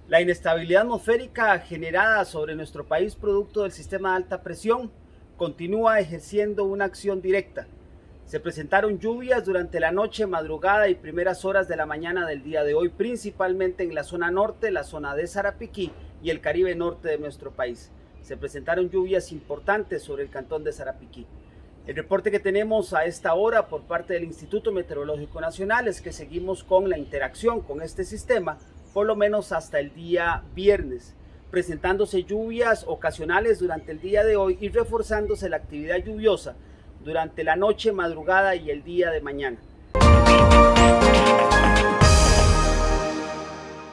La inestabilidad atmosférica generada sobre nuestro país producto del sistema de alta presión continúa ejerciendo una acción directa. Se presentaron lluvias durante la noche, madrugada y primeras horas de la mañana del día de hoy, principalmente en la zona norte, la zona de Sarapiquí y el Caribe norte de nuestro país. Se presentaron lluvias importantes sobre el cantón de Sarapiquí. El reporte que tenemos a esta hora por parte del Instituto Meteorológico Nacional es que seguimos con la interacción con este sistema por lo menos hasta el día viernes, presentándose lluvias ocasionales durante el día de hoy y reforzándose la actividad lluviosa durante la noche, madrugada y el día de mañana.